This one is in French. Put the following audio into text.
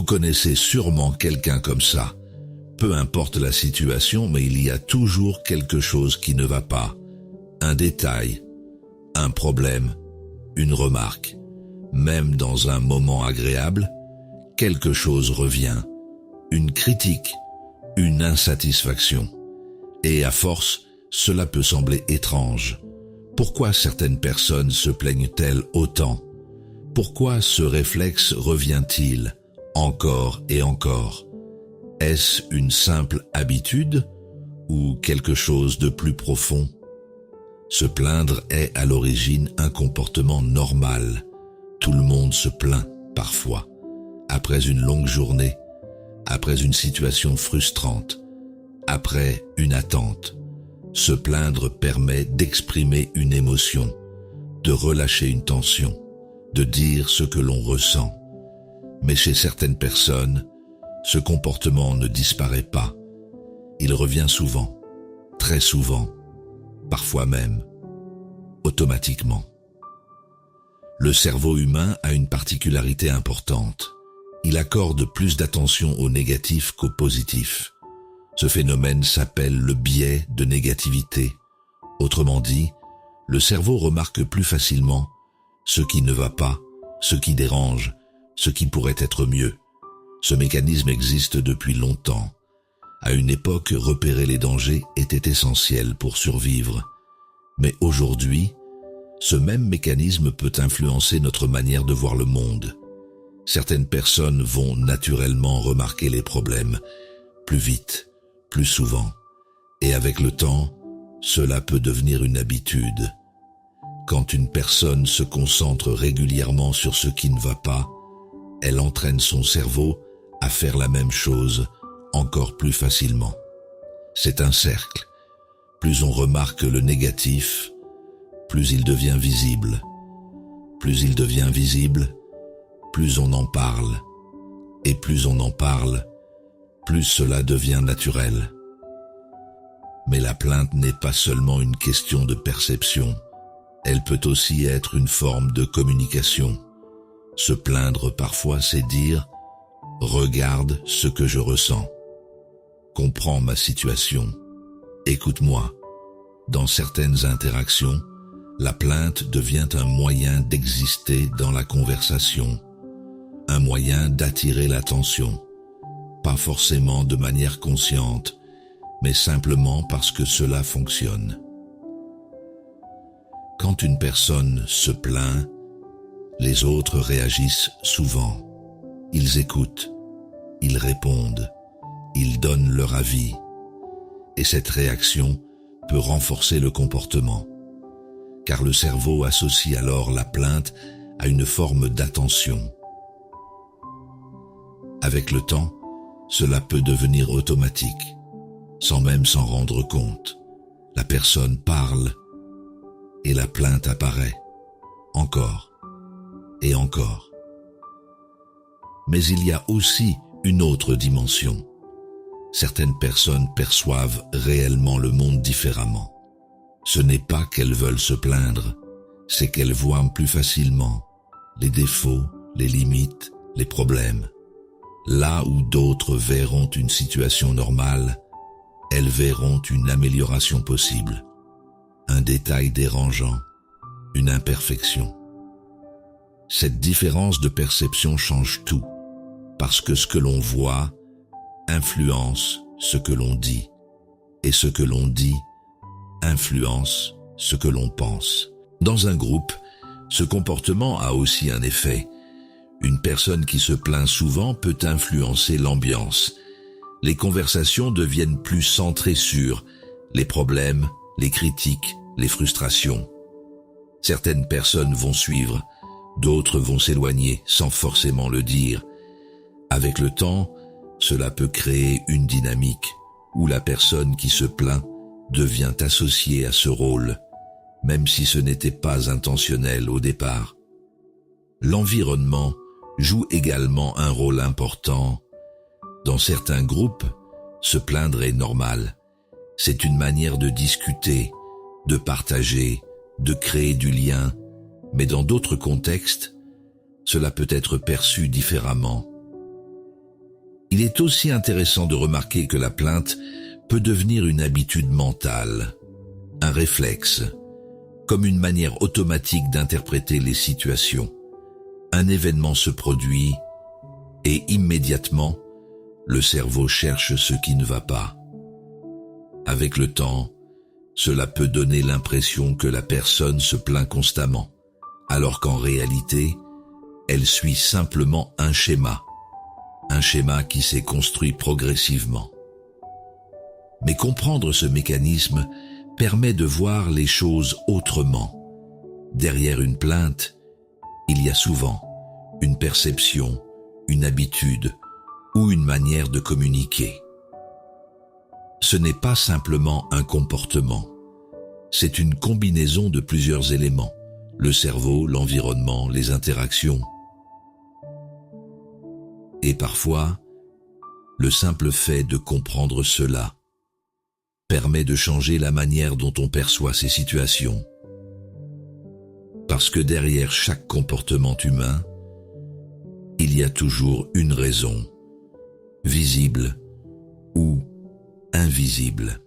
Vous connaissez sûrement quelqu'un comme ça. Peu importe la situation, mais il y a toujours quelque chose qui ne va pas. Un détail, un problème, une remarque. Même dans un moment agréable, quelque chose revient. Une critique, une insatisfaction. Et à force, cela peut sembler étrange. Pourquoi certaines personnes se plaignent-elles autant? Pourquoi ce réflexe revient-il encore et encore? Est-ce une simple habitude ou quelque chose de plus profond? Se plaindre est à l'origine un comportement normal. Tout le monde se plaint parfois, après une longue journée, après une situation frustrante, après une attente. Se plaindre permet d'exprimer une émotion, de relâcher une tension, de dire ce que l'on ressent. Mais chez certaines personnes, ce comportement ne disparaît pas. Il revient souvent, très souvent, parfois même, automatiquement. Le cerveau humain a une particularité importante. Il accorde plus d'attention au négatif qu'au positif. Ce phénomène s'appelle le biais de négativité. Autrement dit, le cerveau remarque plus facilement ce qui ne va pas, ce qui dérange, ce qui pourrait être mieux. Ce mécanisme existe depuis longtemps. À une époque, repérer les dangers était essentiel pour survivre. Mais aujourd'hui, ce même mécanisme peut influencer notre manière de voir le monde. Certaines personnes vont naturellement remarquer les problèmes plus vite, plus souvent. Et avec le temps, cela peut devenir une habitude. Quand une personne se concentre régulièrement sur ce qui ne va pas, elle entraîne son cerveau à faire la même chose encore plus facilement. C'est un cercle. Plus on remarque le négatif, plus il devient visible. Plus il devient visible, plus on en parle. Et plus on en parle, plus cela devient naturel. Mais la plainte n'est pas seulement une question de perception. Elle peut aussi être une forme de communication. Se plaindre parfois, c'est dire « Regarde ce que je ressens. Comprends ma situation. Écoute-moi ». Dans certaines interactions, la plainte devient un moyen d'exister dans la conversation, un moyen d'attirer l'attention, pas forcément de manière consciente, mais simplement parce que cela fonctionne. Quand une personne se plaint, les autres réagissent souvent. Ils écoutent, ils répondent, ils donnent leur avis. Et cette réaction peut renforcer le comportement, car le cerveau associe alors la plainte à une forme d'attention. Avec le temps, cela peut devenir automatique, sans même s'en rendre compte. La personne parle et la plainte apparaît, encore et encore. Mais il y a aussi une autre dimension. Certaines personnes perçoivent réellement le monde différemment. Ce n'est pas qu'elles veulent se plaindre, c'est qu'elles voient plus facilement les défauts, les limites, les problèmes. Là où d'autres verront une situation normale, elles verront une amélioration possible, un détail dérangeant, une imperfection. Cette différence de perception change tout, parce que ce que l'on voit influence ce que l'on dit, et ce que l'on dit influence ce que l'on pense. Dans un groupe, ce comportement a aussi un effet. Une personne qui se plaint souvent peut influencer l'ambiance. Les conversations deviennent plus centrées sur les problèmes, les critiques, les frustrations. Certaines personnes vont suivre, d'autres vont s'éloigner sans forcément le dire. Avec le temps, cela peut créer une dynamique où la personne qui se plaint devient associée à ce rôle, même si ce n'était pas intentionnel au départ. L'environnement joue également un rôle important. Dans certains groupes, se plaindre est normal. C'est une manière de discuter, de partager, de créer du lien, mais dans d'autres contextes, cela peut être perçu différemment. Il est aussi intéressant de remarquer que la plainte peut devenir une habitude mentale, un réflexe, comme une manière automatique d'interpréter les situations. Un événement se produit et immédiatement, le cerveau cherche ce qui ne va pas. Avec le temps, cela peut donner l'impression que la personne se plaint constamment, alors qu'en réalité, elle suit simplement un schéma qui s'est construit progressivement. Mais comprendre ce mécanisme permet de voir les choses autrement. Derrière une plainte, il y a souvent une perception, une habitude ou une manière de communiquer. Ce n'est pas simplement un comportement, c'est une combinaison de plusieurs éléments, le cerveau, l'environnement, les interactions. Et parfois, le simple fait de comprendre cela permet de changer la manière dont on perçoit ces situations. Parce que derrière chaque comportement humain, il y a toujours une raison, visible ou invisible.